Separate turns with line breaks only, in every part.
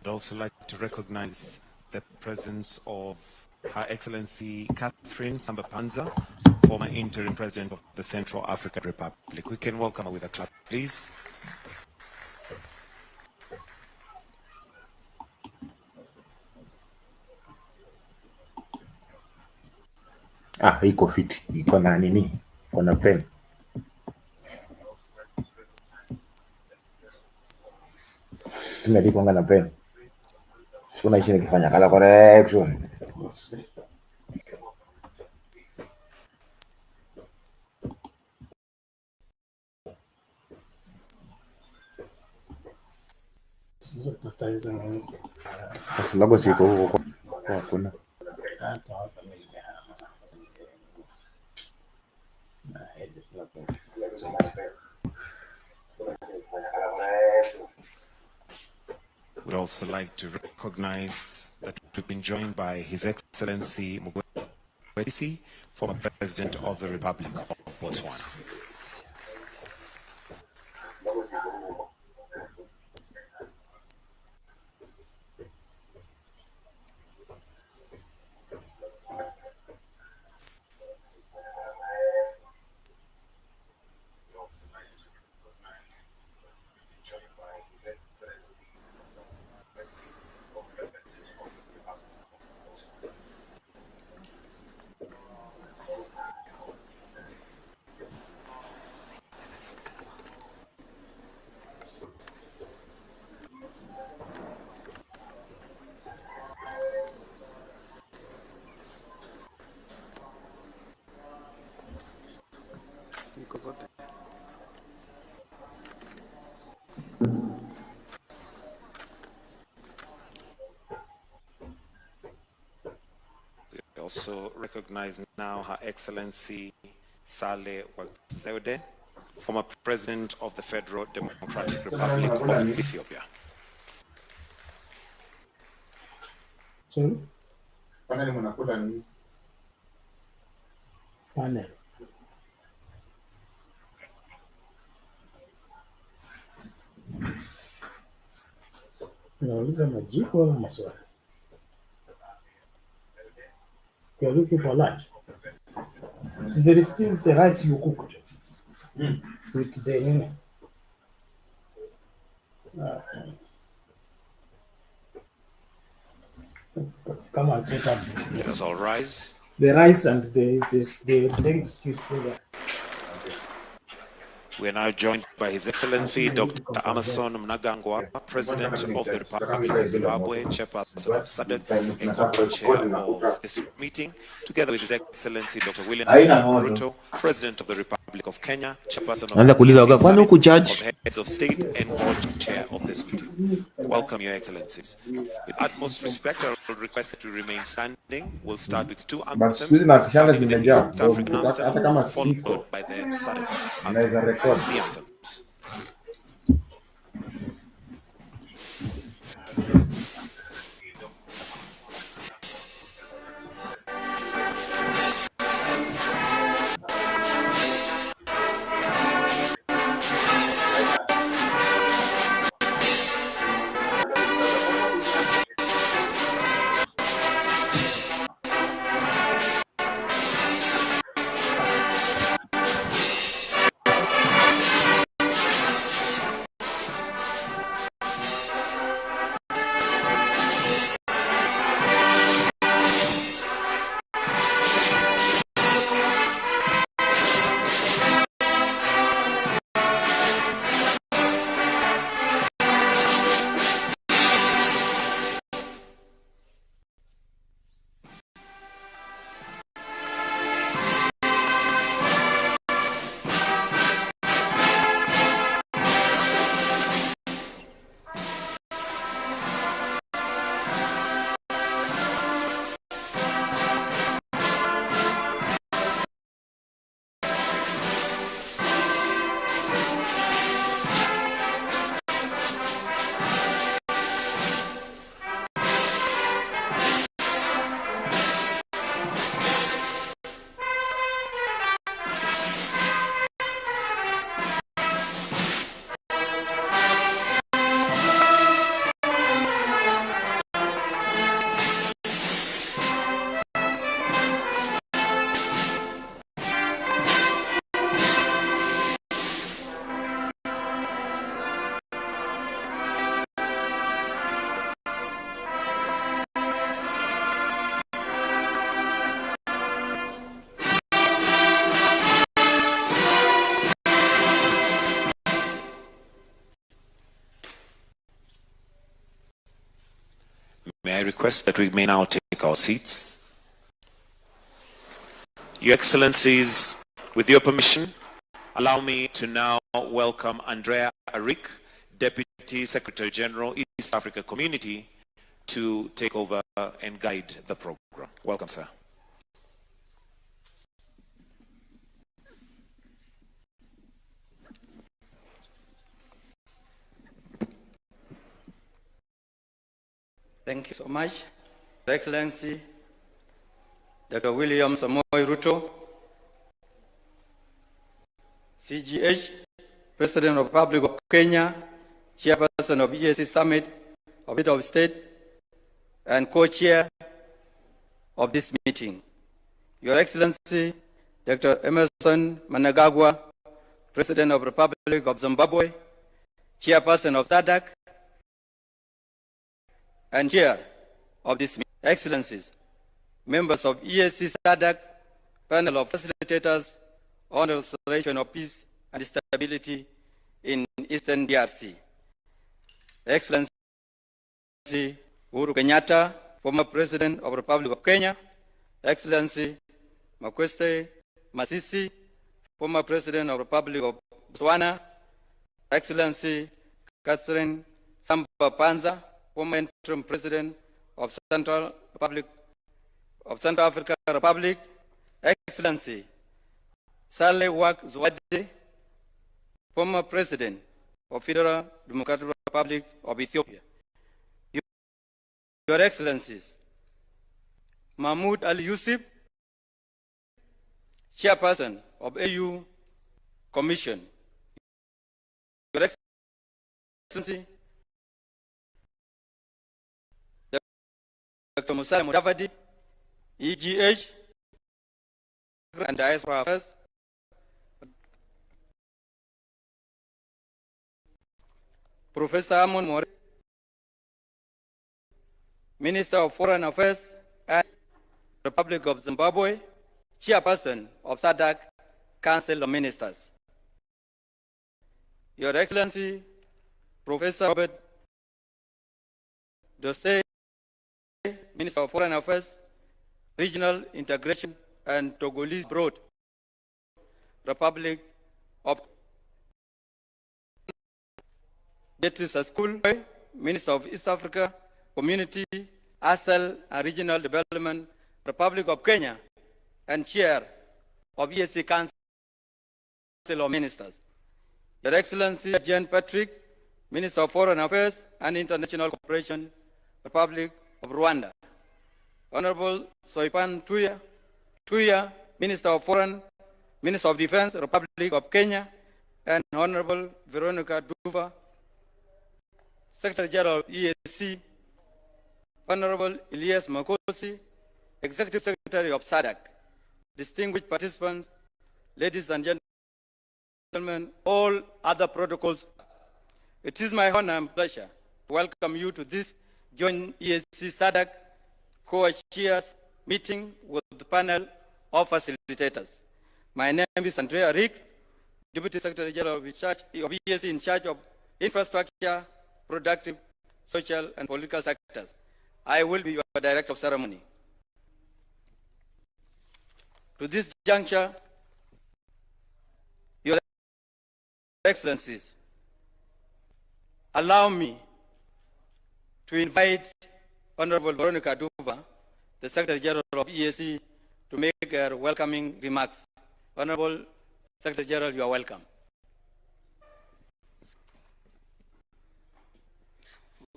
I'd also like to recognize the presence of Her Excellency Catherine Samba-Panza, former interim president of the Central African Republic. We can welcome her with a clap, please.
Iko fit, iko na nini, iko na pen. Tumeliponga na pen. Suna ishi nikifanya kala correction. Sasa logo siko huko kwa kuna.
We'd also like to recognize that we've been joined by His Excellency Mugwesi, former President of the Republic of Botswana. We also recognize now Her Excellency Sale Work-Zewde, former President of the Federal Democratic Republic of Ethiopia.
Panel mnakula nini? Panel. Unauliza majibu au maswali? You're looking for lunch. There is still the rice you cooked with the come and set up.
Let us all rise.
The rice and the things still there.
We are now joined by His Excellency Dr. Emmerson Mnangagwa, President of the Republic of Zimbabwe, Chairperson of SADC, and co-chair of this meeting, together with His Excellency Dr. William Ruto, President of the Republic of Kenya, Chairperson of the EAC-SADC, of Heads of State, and co-chair of this meeting. Welcome, Your Excellencies. With utmost respect, I will request that we remain standing. We'll start with two anthems, starting with the East African anthem, followed by the SADC anthem. The anthems. request that we may now take our seats. Your Excellencies, with your permission, allow me to now welcome Andrea Arik, Deputy Secretary General, East Africa Community, to take over and guide the program. Welcome, sir.
Thank you so much. Your Excellency, Dr. William Samoei Ruto, CGH, President of the Republic of Kenya, Chairperson of EAC Summit of Head of State, and co-chair of this meeting. Your Excellency, Dr. Emerson Mnangagwa, President of the Republic of Zimbabwe, Chairperson of SADC, and chair of this meeting. Excellencies, members of EAC-SADC panel of facilitators on the restoration of peace and stability in Eastern DRC. Excellency Uhuru Kenyatta, former President of the Republic of Kenya. Excellency Makwese Masisi, former President of the Republic of Botswana. Excellency Catherine Samba Panza, former interim President of Central African Republic. Excellency Saleh Wak Zwade, former President of Federal Democratic Republic of Ethiopia. Your Excellencies, Mahmoud Ali Yusuf, Chairperson of AU Commission. Your Excellency, Dr. Musa Mudavadi, EGH, and Diaspora Affairs. Professor Amon More, Minister of Foreign Affairs and Republic of Zimbabwe, Chairperson of SADC Council of Ministers. Your Excellency, Professor Robert Dose, Minister of Foreign Affairs, Regional Integration and Togolese Broad, Republic of Beatrice School, Minister of East Africa Community, ASEL and Regional Development, Republic of Kenya, and Chair of EAC Council of Ministers. Your Excellency Jane Patrick, Minister of Foreign Affairs and International Cooperation, Republic of Rwanda. Honorable Soipan Tuya, Minister of Defense, Republic of Kenya, and Honorable Veronica Duva, Secretary General of EAC, Honorable Elias Makosi, Executive Secretary of SADC, distinguished participants, ladies and gentlemen, all other protocols. It is my honor and pleasure to welcome you to this joint EAC-SADC co-chairs meeting with the panel of facilitators. My name is Andrea Arik, Deputy Secretary General of EAC in charge of infrastructure, productive, social, and political sectors. I will be your Director of Ceremony. To this juncture, Your Excellencies, allow me to invite Honorable Veronica Duva, the Secretary General of EAC, to make her welcoming remarks. Honorable Secretary General, you are welcome.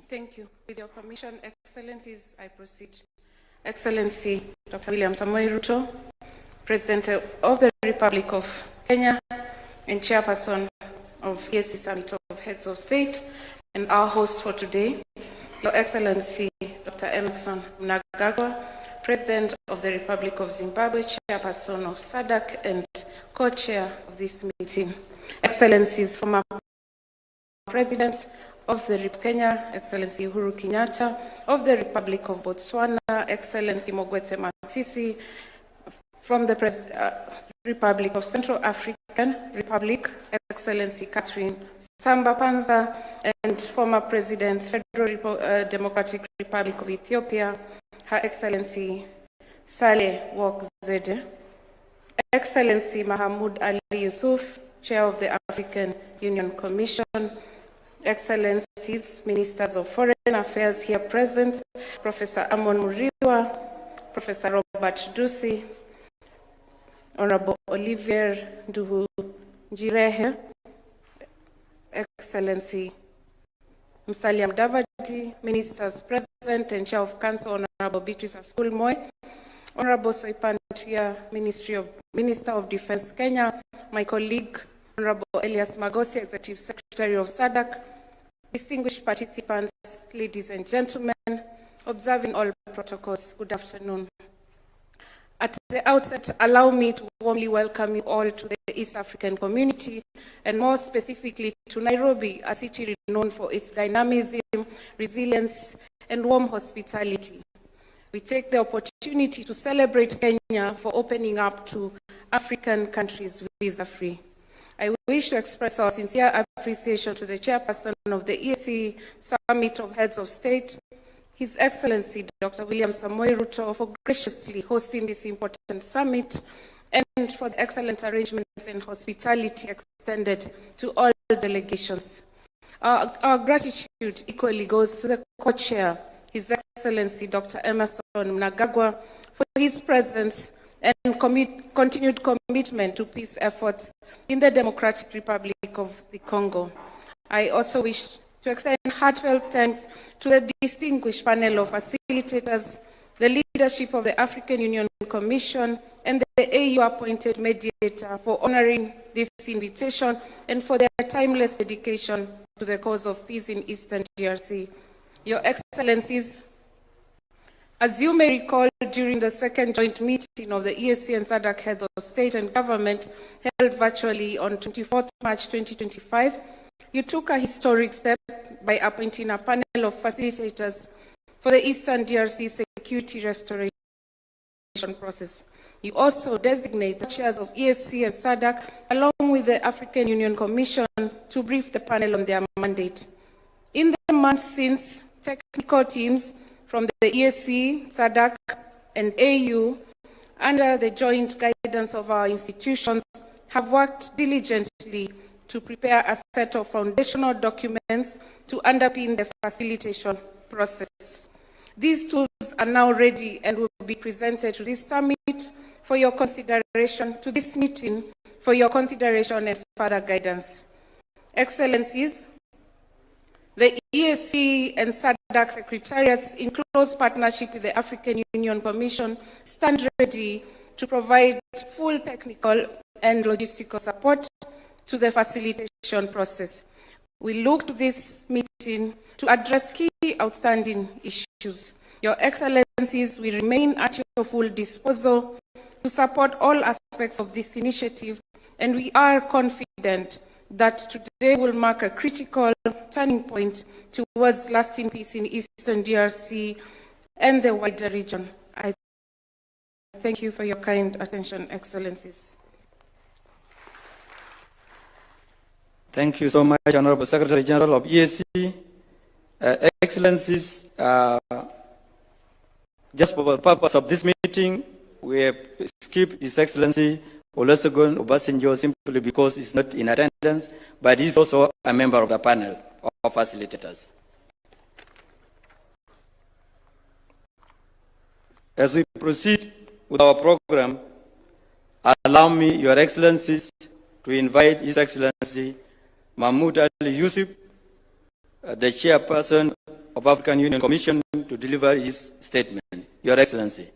Thank you. With your permission, Excellencies, I proceed. Excellency Dr. William Samoei Ruto, President of the Republic of Kenya and Chairperson of EAC Summit of Heads of State, and our host for today, Your Excellency Dr. Emerson Mnangagwa, President of the Republic of Zimbabwe, Chairperson of SADC and co-chair of this meeting. Excellencies, former Presidents of the Republic of Kenya, Excellency Uhuru Kenyatta, of the Republic of Botswana, Excellency Mogwete Masisi, from the Republic of Central African Republic, Excellency Catherine Samba Panza, and former President, Federal Democratic Republic of Ethiopia, Her Excellency Saleh Work Zede, Excellency Mahmoud Ali Yusuf, Chair of the African Union Commission, Excellencies, Ministers of Foreign Affairs here present, Professor Amon Muriwa, Professor Robert Dusi, Honorable Olivier Duhu Jirehe, Excellency Musalia Mudavadi, Ministers present and Chair of Council, Honorable Beatrice Askulmoy, Honorable Soipan Tuya, Minister of Defense Kenya, my colleague, Honorable Elias Magosi, Executive Secretary of SADC, distinguished participants, ladies and gentlemen, observing all protocols, good afternoon. At the outset, allow me to warmly welcome you all to the East African community, and more specifically to Nairobi, a city renowned for its dynamism, resilience, and warm hospitality. We take the opportunity to celebrate Kenya for opening up to African countries visa-free. I wish to express our sincere appreciation to the chairperson of the EAC Summit of Heads of State, His Excellency Dr. William Samoei Ruto, for graciously hosting this important summit and for the excellent arrangements and hospitality extended to all delegations. Our gratitude equally goes to the co-chair, His Excellency Dr. Emerson Mnangagwa, for his presence and continued commitment to peace efforts in the Democratic Republic of the Congo. I also wish to extend heartfelt thanks to the distinguished panel of facilitators, the leadership of the African Union Commission, and the AU-appointed mediator for honoring this invitation and for their timeless dedication to the cause of peace in Eastern DRC. Your Excellencies, as you may recall, during the second joint meeting of the EAC and SADC heads of state and government held virtually on 24th March 2025, you took a historic step by appointing a panel of facilitators for the Eastern DRC security restoration process. You also designate the chairs of EAC and SADC along with the African Union Commission to brief the panel on their mandate. In the months since, technical teams from the EAC, SADC, and AU, under the joint guidance of our institutions, have worked diligently to prepare a set of foundational documents to underpin the facilitation process. These tools are now ready and will be presented to this summit for your consideration, to this meeting for your consideration and further guidance. Excellencies, the EAC and SADC secretariats, in close partnership with the African Union Commission, stand ready to provide full technical and logistical support to the facilitation process. We look to this meeting to address key outstanding issues. Your Excellencies, we remain at your full disposal to support all aspects of this initiative, and we are confident that today will mark a critical turning point towards lasting peace in Eastern DRC and the wider region. I thank you for your kind attention, Excellencies.
Thank you so much, Honorable Secretary General of EAC. Excellencies, just for the purpose of this meeting, we have skipped His Excellency Olusegun Obasanjo simply because he's not in attendance, but he's also a member of the panel of facilitators. As we proceed with our program, allow me, Your Excellencies, to invite His Excellency Mahmoud Ali Yusuf, the chairperson of African Union Commission, to deliver his statement. Your Excellency,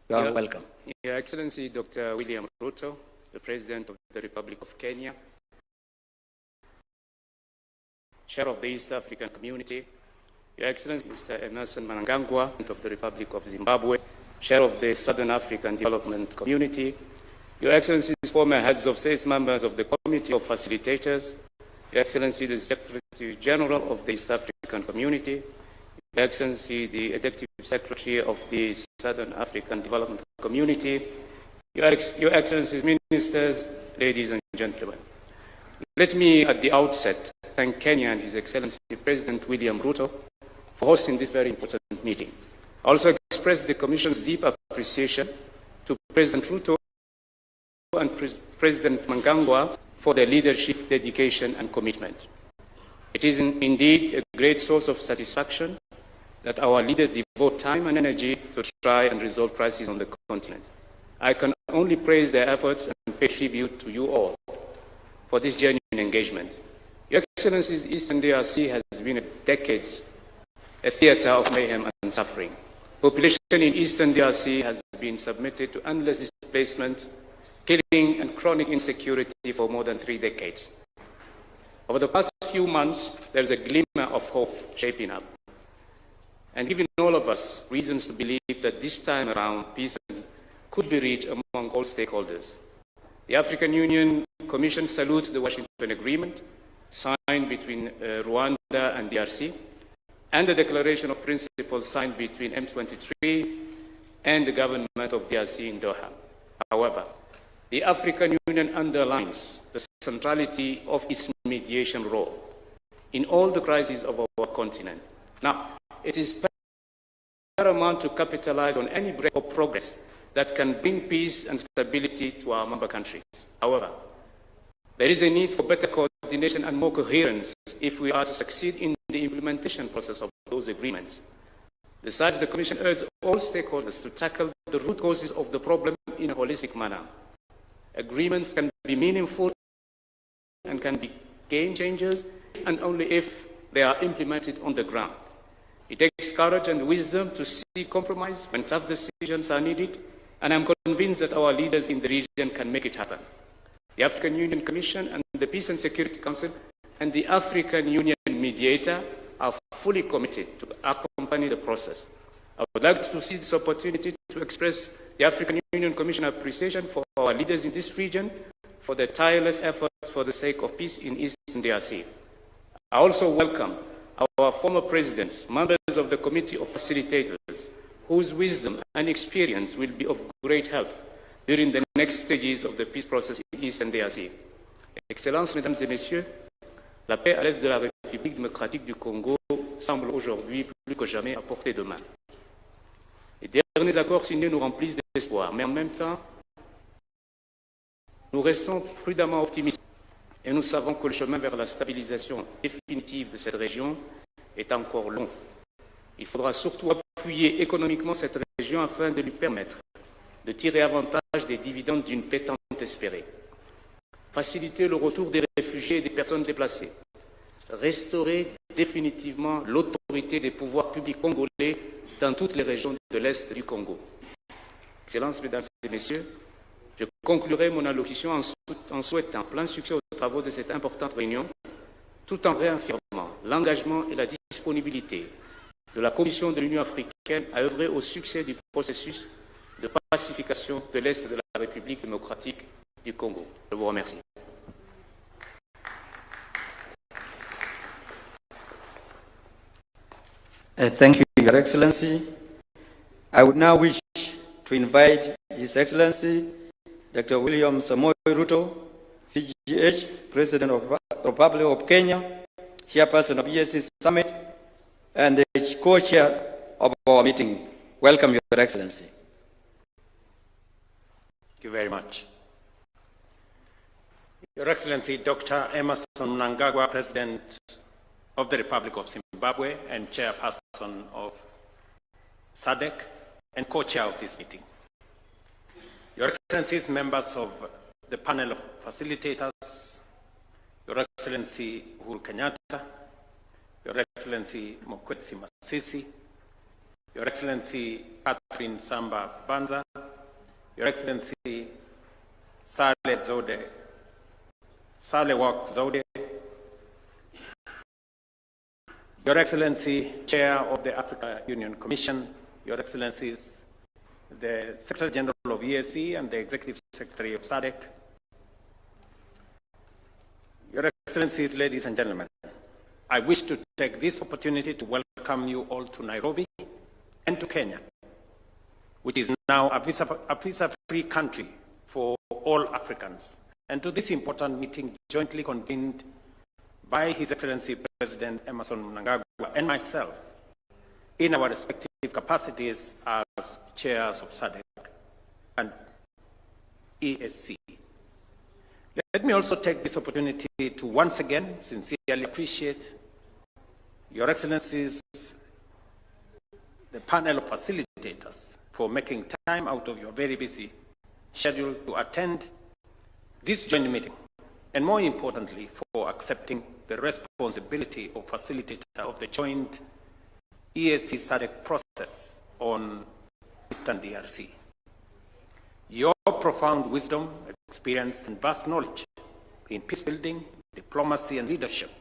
you are welcome.
Your Excellency Dr. William Ruto, the President of the Republic of Kenya, Chair of the East African Community, Your Excellency Mr. Emerson Mnangagwa of the Republic of Zimbabwe, Chair of the Southern African Development Community, Your Excellencies, former heads of state, members of the Committee of Facilitators, Your Excellency the Secretary General of the East African Community, Your Excellency the Executive Secretary of the Southern African Development Community, Your Excellencies, Ministers, ladies and gentlemen, let me at the outset thank Kenya and His Excellency President William Ruto for hosting this very important meeting. I also express the Commission's deep appreciation to President Ruto and President Mnangagwa for their leadership, dedication and commitment. It is indeed a great source of satisfaction that our leaders devote time and energy to try and resolve crises on the continent. I can only praise their efforts and pay tribute to you all for this genuine engagement. Your Excellencies, Eastern DRC has been decades a theater of mayhem and suffering. Population in Eastern DRC has been submitted to endless displacement, killing and chronic insecurity for more than 3 decades. Over the past few months, there is a glimmer of hope shaping up, and giving all of us reasons to believe that this time around peace could be reached among all stakeholders. The African Union Commission salutes the Washington Agreement signed between Rwanda and DRC, and the Declaration of Principles signed between M23 and the government of DRC in Doha. However, the African Union underlines the centrality of its mediation role in all the crises of our continent. Now, it is paramount to capitalize on any break of progress that can bring peace and stability to our member countries. However, there is a need for better coordination and more coherence if we are to succeed in the implementation process of those agreements. Besides, the Commission urges all stakeholders to tackle the root causes of the problem in a holistic manner. Agreements can be meaningful and can be game changers, and only if they are implemented on the ground. It takes courage and wisdom to seek compromise when tough decisions are needed, and I'm convinced that our leaders in the region can make it happen. The African Union Commission and the Peace and Security Council and the African Union Mediator are fully committed to accompany the process. I would like to seize this opportunity to express the African Union Commission appreciation for our leaders in this region for their tireless efforts for the sake of peace in Eastern DRC. I also welcome our former presidents, members of the Committee of Facilitators, whose wisdom and experience will be of great help during the next stages of the peace process in Eastern DRC. Excellences, Mesdames et Messieurs, la paix à l'est de la République démocratique du Congo semble aujourd'hui plus que jamais à portée de main. Les derniers accords signés nous remplissent d'espoir, mais en même temps, nous restons prudemment optimistes et nous savons que le chemin vers la stabilisation définitive de cette région est encore long. Il faudra surtout appuyer économiquement cette région afin de lui permettre de tirer avantage des dividendes d'une paix tant espérée. Faciliter le retour des réfugiés et des personnes déplacées. Restaurer définitivement l'autorité des pouvoirs publics congolais dans toutes les régions de l'Est du Congo. Excellences, Mesdames et Messieurs, je conclurai mon allocution en souhaitant plein succès aux travaux de cette importante réunion, tout en réaffirmant l'engagement et la disponibilité de la Commission de l'Union africaine à œuvrer au succès du processus de pacification de l'Est de la République démocratique du Congo. Je vous remercie.
Thank you, Your Excellency. I would now wish to invite His Excellency Dr. William Samoei Ruto, CGH, President of the Republic of Kenya, Chairperson of EAC Summit, and the co-chair of our meeting. Welcome, Your Excellency.
Thank you very much. Your Excellency, Dr. Emerson Mnangagwa, President of the Republic of Zimbabwe and Chairperson of SADC and co-chair of this meeting. Your Excellencies, members of the panel of facilitators, Your Excellency Uhuru Kenyatta, Your Excellency Mokwetsi Masisi, Your Excellency Catherine Samba Banza, Your Excellency Saleh Wak Zode, Your Excellency, Chair of the African Union Commission, Your Excellencies, the Secretary General of EAC and the Executive Secretary of SADC, Your Excellencies, ladies and gentlemen, I wish to take this opportunity to welcome you all to Nairobi and to Kenya, which is now a visa-free country all Africans, and to this important meeting jointly convened by His Excellency President Emerson Mnangagwa and myself in our respective capacities as chairs of SADC and EAC. Let me also take this opportunity to once again sincerely appreciate Your Excellencies, the panel of facilitators, for making time out of your very busy schedule to attend this joint meeting, and more importantly, for accepting the responsibility of facilitator of the joint EAC-SADC process on Eastern DRC. Your profound wisdom, experience, and vast knowledge in peace building, diplomacy, and leadership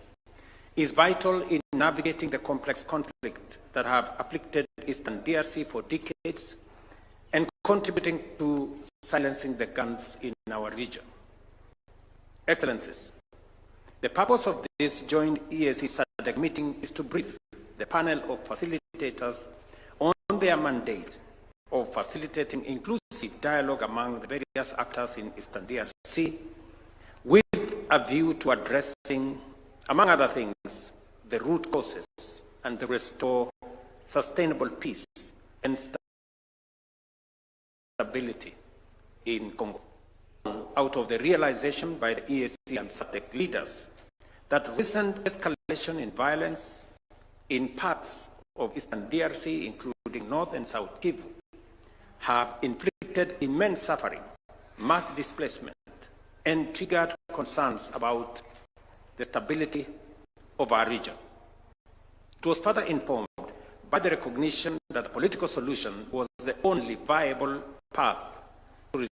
is vital in navigating the complex conflict that have afflicted Eastern DRC for decades and contributing to silencing the guns in our region. Excellencies, the purpose of this joint EAC-SADC meeting is to brief the panel of facilitators on their mandate of facilitating inclusive dialogue among the various actors in Eastern DRC with a view to addressing, among other things, the root causes and to restore sustainable peace and stability in Congo. Out of the realization by the EAC and SADC leaders that recent escalation in violence in parts of Eastern DRC, including North and South Kivu, have inflicted immense suffering, mass displacement, and triggered concerns about the stability of our region. It was further informed by the recognition that a political solution was the only viable path to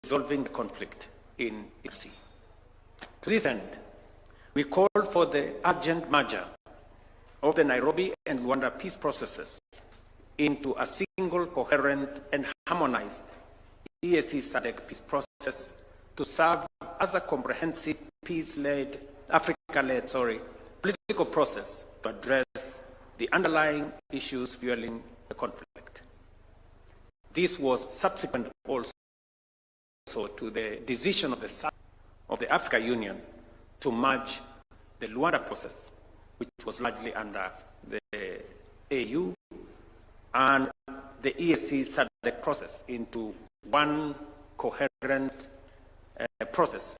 resolving the conflict in DRC. To this end, we called for the urgent merger of the Nairobi and Luanda peace processes into a single, coherent, and harmonized EAC-SADC peace process to serve as a comprehensive peace-led, Africa-led, political process to address the underlying issues fueling the conflict. This was subsequent also to the decision of the Africa Union to merge the Luanda process, which was largely under the AU, and the EAC-SADC process into one coherent process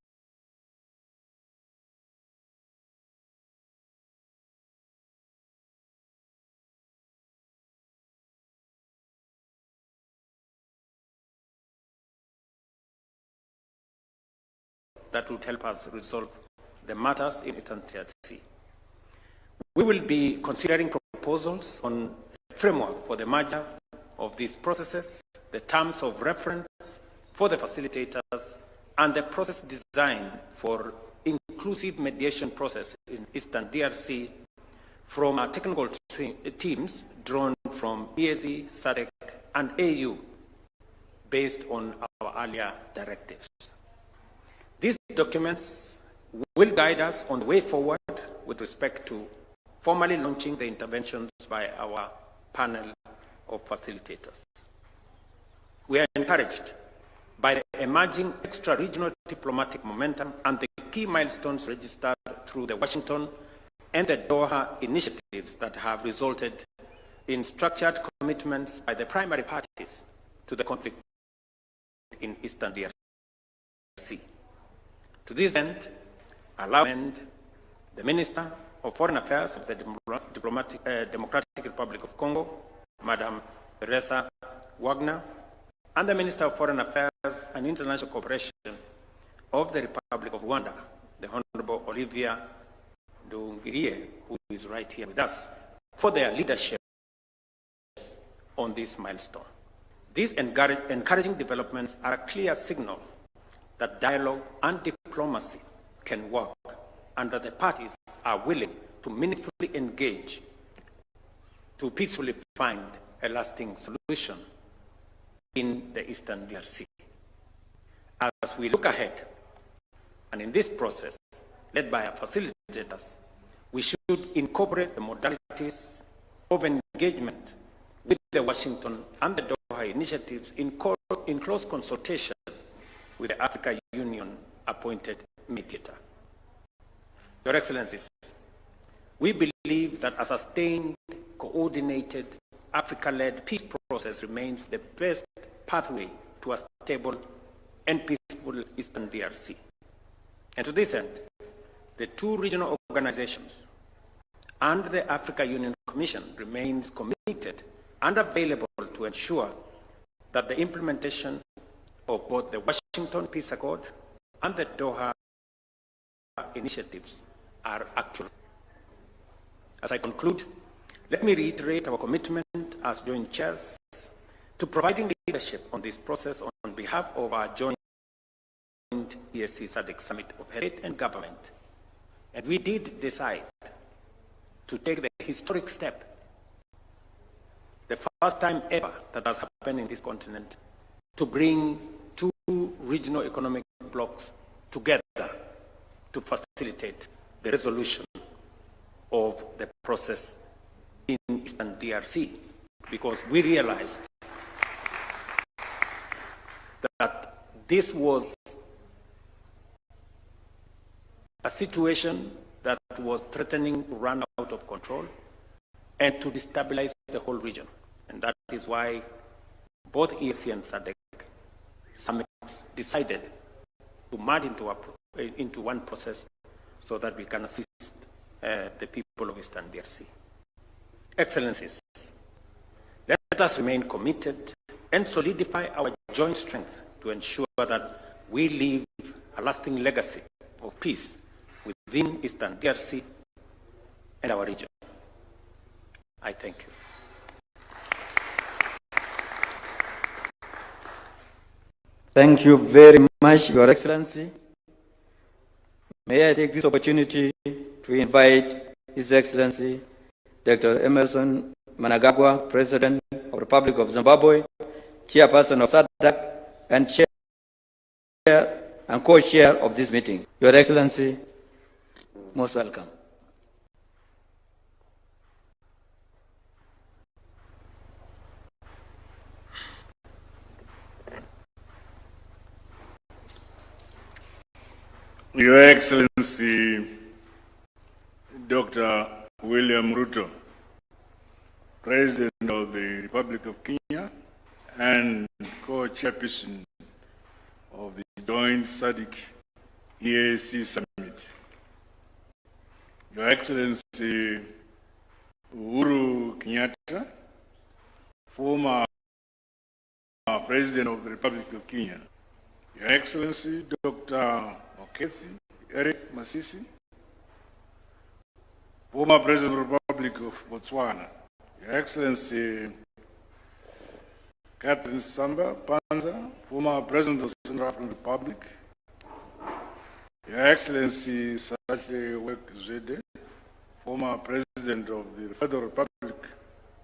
that would help us resolve the matters in Eastern DRC. We will be considering proposals on a framework for the merger of these processes, the terms of reference for the facilitators, and the process design for inclusive mediation process in Eastern DRC from our technical teams drawn from EAC, SADC, and AU based on our earlier directives. These documents will guide us on the way forward with respect to formally launching the interventions by our panel of facilitators. We are encouraged by the emerging extra-regional diplomatic momentum and the key milestones registered through the Washington and the Doha initiatives that have resulted in structured commitments by the primary parties to the conflict in Eastern DRC. To this end, allow me the Minister of Foreign Affairs of the Democratic Republic of Congo, Madam Teresa Wagner, and the Minister of Foreign Affairs and International Cooperation of the Republic of Rwanda, the Honorable Olivia Nduhungirehe, who is right here with us, for their leadership on this milestone. These encouraging developments are a clear signal that dialogue and diplomacy can work, and that the parties are willing to meaningfully engage to peacefully find a lasting solution in the Eastern DRC. As we look ahead, and in this process, led by our facilitators, we should incorporate the modalities of engagement with the Washington and the Doha initiatives in close consultation with the Africa Union appointed mediator. Your Excellencies, we believe that a sustained, coordinated, Africa-led peace process remains the best pathway to a stable and peaceful Eastern DRC. And to this end, the two regional organizations and the Africa Union Commission remains committed and available to ensure that the implementation of both the Washington Peace Accord and the Doha initiatives are actual. As I conclude, let me reiterate our commitment as joint chairs to providing leadership on this process on behalf of our joint EAC-SADC Summit of Head and Government. And we did decide to take the historic step, the first time ever that has happened in this continent, to bring two regional economic blocs together to facilitate the resolution of the process in Eastern DRC, because we realized that this was a situation that was threatening to run out of control and to destabilize the whole region. And that is why both EAC and SADC summits decided to merge into one process so that we can assist the people of Eastern DRC. Excellencies, let us remain committed and solidify our joint strength to ensure that we leave a lasting legacy of peace within Eastern DRC and our region. I thank you.
Thank you very much, Your Excellency. May I take this opportunity to invite His Excellency Dr. Emerson Mnangagwa, President of the Republic of Zimbabwe, Chairperson of SADC, and Chair and Co-Chair of this meeting. Your Excellency, most welcome.
Your Excellency, Dr. William Ruto, President of the Republic of Kenya and co-chairperson of the joint SADC EAC Summit. Your Excellency, Uhuru Kenyatta, former President of the Republic of Kenya. Your Excellency, Dr. Oketsi Eric Masisi, former President of the Republic of Botswana. Your Excellency, Catherine Samba Panza, former President of the Central African Republic. Your Excellency, Sahle Zede, former President of the Federal Republic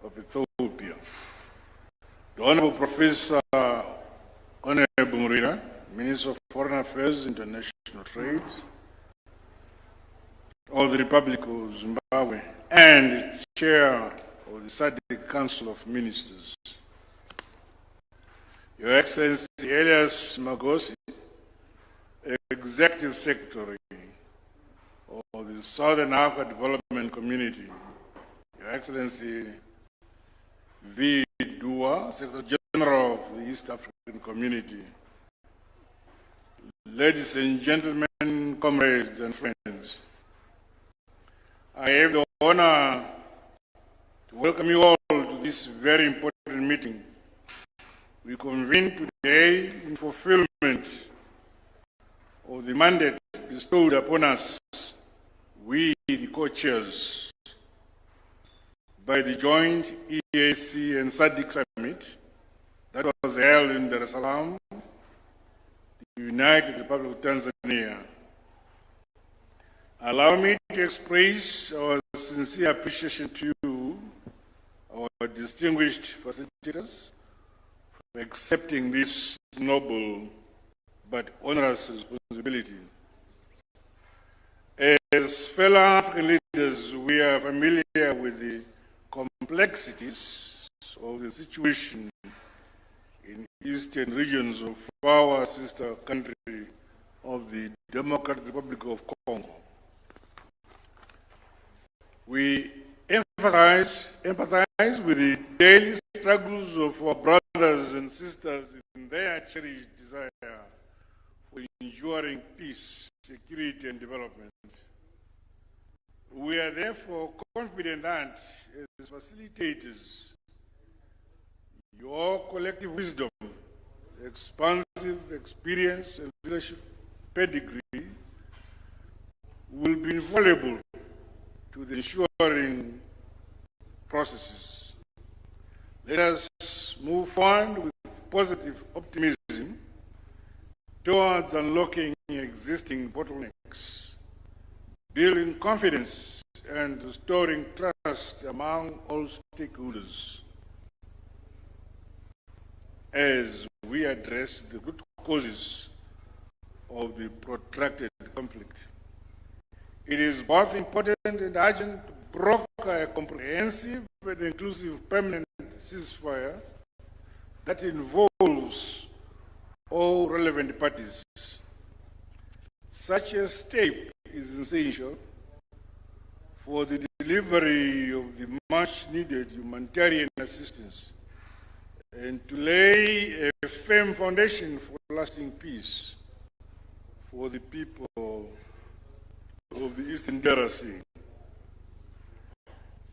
of Ethiopia. The Honorable Professor Honorable Murira, Minister of Foreign Affairs, International Trade of the Republic of Zimbabwe and Chair of the SADC Council of Ministers. Your Excellency Elias Magosi, Executive Secretary of the Southern Africa Development Community. Your Excellency V. Dua, Secretary General of the East African Community. Ladies and gentlemen, comrades and friends, I have the honor to welcome you all to this very important meeting. We convene today in fulfillment of the mandate bestowed upon us, we the co-chairs, by the joint EAC and SADC Summit that was held in Dar es Salaam, the United Republic of Tanzania. Allow me to express our sincere appreciation to you, our distinguished facilitators, for accepting this noble but onerous responsibility. As fellow African leaders, we are familiar with the complexities of the situation in eastern regions of our sister country of the Democratic Republic of Congo. We empathize with the daily struggles of our brothers and sisters in their cherished desire for enduring peace, security, and development. We are therefore confident that, as facilitators, your collective wisdom, expansive experience, and leadership pedigree will be invaluable to the ensuring processes. Let us move forward with positive optimism towards unlocking existing bottlenecks, building confidence, and restoring trust among all stakeholders as we address the root causes of the protracted conflict. It is both important and urgent to broker a comprehensive and inclusive permanent ceasefire that involves all relevant parties. Such a step is essential for the delivery of the much-needed humanitarian assistance and to lay a firm foundation for lasting peace for the people of the Eastern DRC.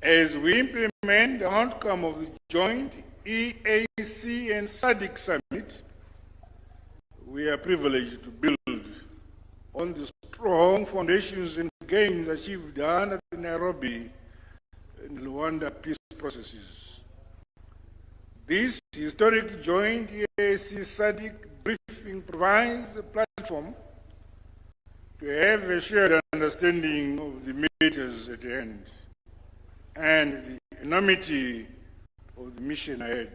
As we implement the outcome of the joint EAC and SADC summit, we are privileged to build on the strong foundations and gains achieved under the Nairobi and Luanda peace processes. This historic joint EAC-SADC briefing provides a platform to have a shared understanding of the matters at hand and the enormity of the mission ahead.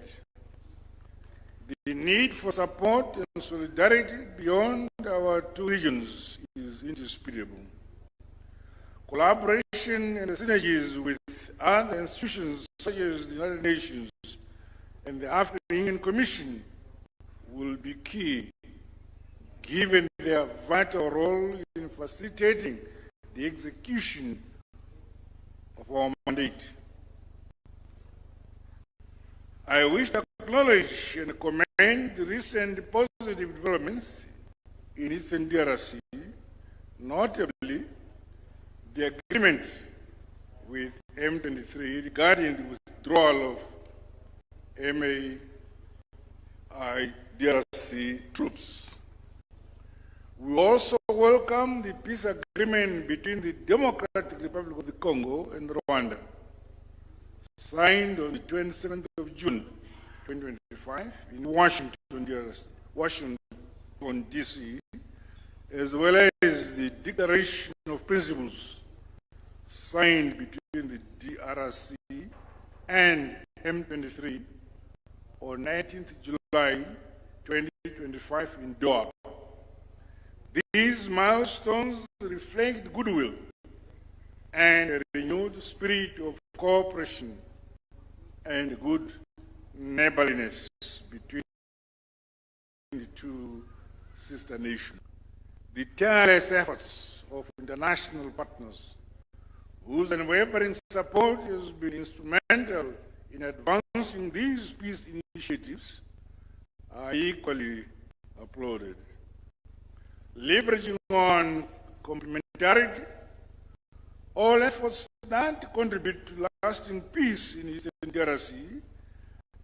The need for support and solidarity beyond our two regions is indisputable. Collaboration and synergies with other institutions such as the United Nations and the African Union Commission will be key, given their vital role in facilitating the execution of our mandate. I wish to acknowledge and commend the recent positive developments in Eastern DRC, notably the agreement with M23 regarding the withdrawal of DRC troops. We also welcome the peace agreement between the Democratic Republic of the Congo and Rwanda, signed on the 27th of June 2025 in Washington, D.C., as well as the Declaration of Principles signed between the DRC and M23 on 19th July 2025 in Doha. These milestones reflect goodwill and a renewed spirit of cooperation and good neighborliness between the two sister nations. The tireless efforts of international partners, whose unwavering support has been instrumental in advancing these peace initiatives, are equally applauded. Leveraging on complementarity, all efforts that contribute to lasting peace in Eastern DRC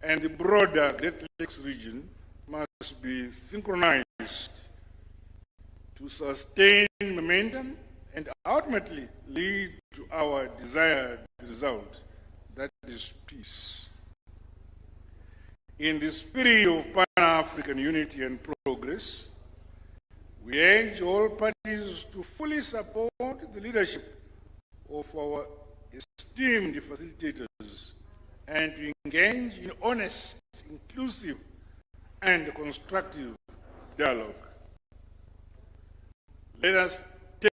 and the broader Great Lakes region must be synchronized to sustain momentum and ultimately lead to our desired result, that is peace. In the spirit of Pan-African unity and progress, we urge all parties to fully support the leadership of our esteemed facilitators and to engage in honest, inclusive, and constructive dialogue. Let us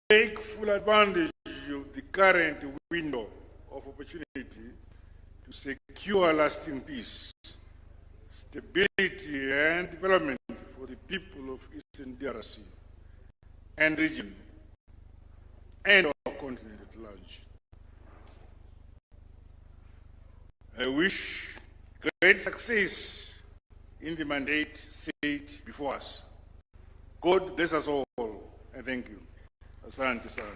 take full advantage of the current window of opportunity to secure lasting peace, stability, and development DRC and region and our continent at large. I wish great success in the mandate set before us. God bless us all, and thank you. Asante sana.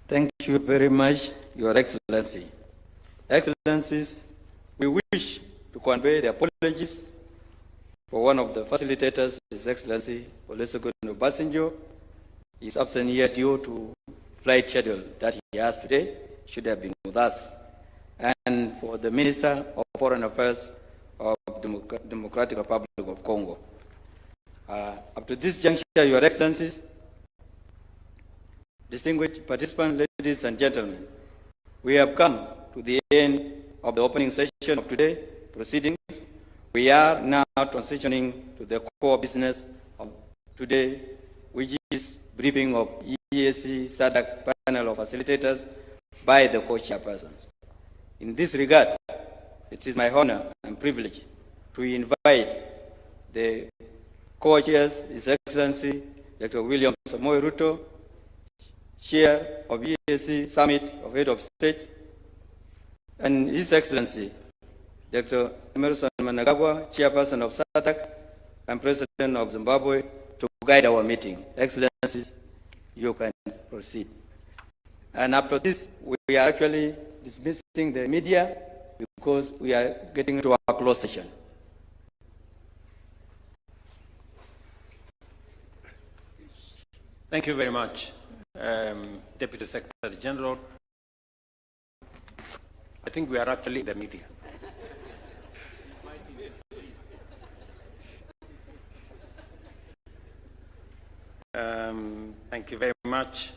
Thank you very much, Your Excellency. Excellencies, we wish to convey the apologies for one of the facilitators, His Excellency Olusegun Obasanjo. He is absent here due to flight schedule that he has today, should have been with us. And for the Minister of Foreign Affairs of Democratic Republic of Congo. Up to this juncture, Your Excellencies, distinguished participants, ladies and gentlemen, we have come to the end of the opening session of today's proceedings. We are now transitioning to the core business of today, which is briefing of EAC-SADC panel of facilitators by the co-chairpersons. In this regard, it is my honor and privilege to invite the co-chairs, His Excellency Dr. William Samoei Ruto, Chair of EAC Summit of Head of State, and His Excellency Dr. Emerson Mnangagwa, Chairperson of SADC and President of Zimbabwe, to guide our meeting. Excellencies, you can proceed. And after this, we are actually dismissing the media because we are getting into our closed session.
Thank you very much, Deputy Secretary General. I think we are actually in the media. Thank you very much.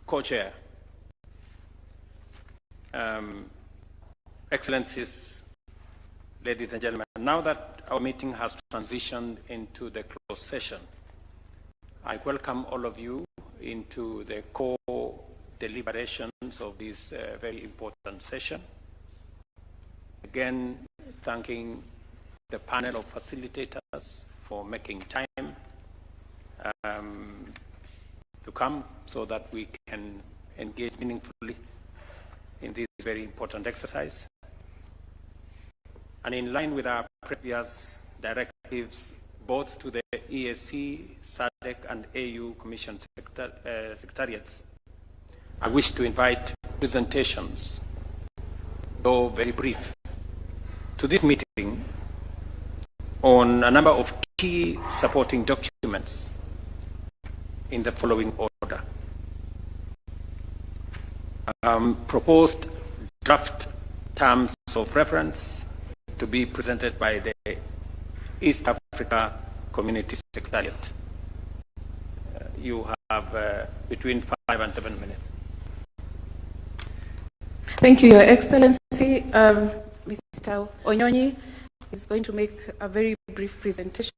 Co-chair, Excellencies, ladies and gentlemen, now that our meeting has transitioned into the closed session, I welcome all of you into the core deliberations of this very important session. Again, thanking the panel of facilitators for making time to come so that we can engage meaningfully in this very important exercise. And in line with our previous directives, both to the EAC, SADC, and AU Commission Secretariats, I wish to invite presentations, though very brief, to this meeting on a number of key supporting documents in the following order. Proposed draft terms of reference to be presented by the East Africa Community Secretariat. You have between 5 and 7 minutes.
Thank you, Your Excellency. Mr. Onyonyi is going to make a very brief presentation.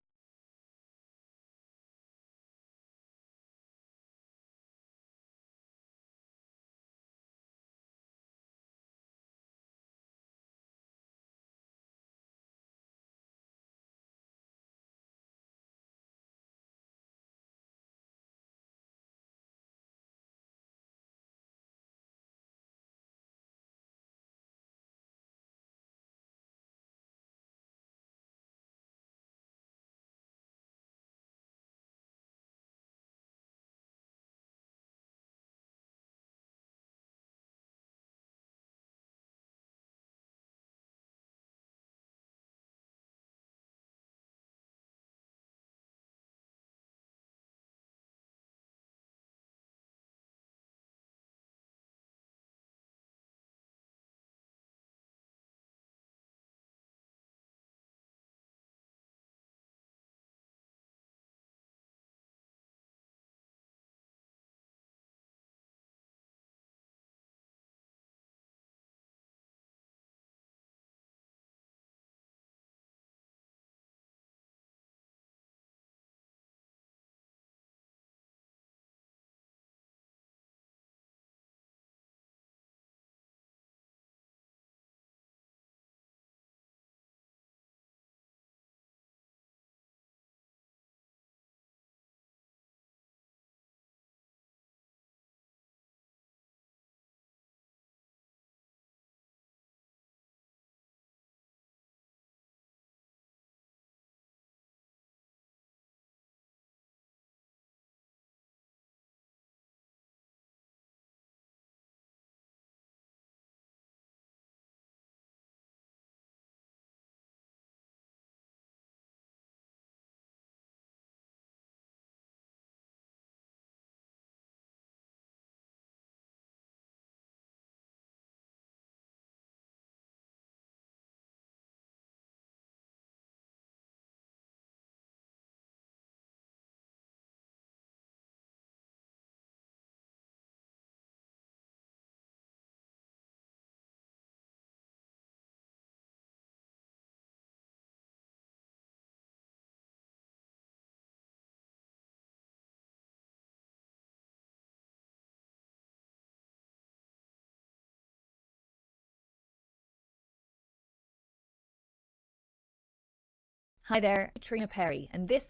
Hi there, Trina Perry, and this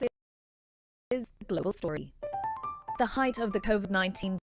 is The Global Story. The height of the COVID-19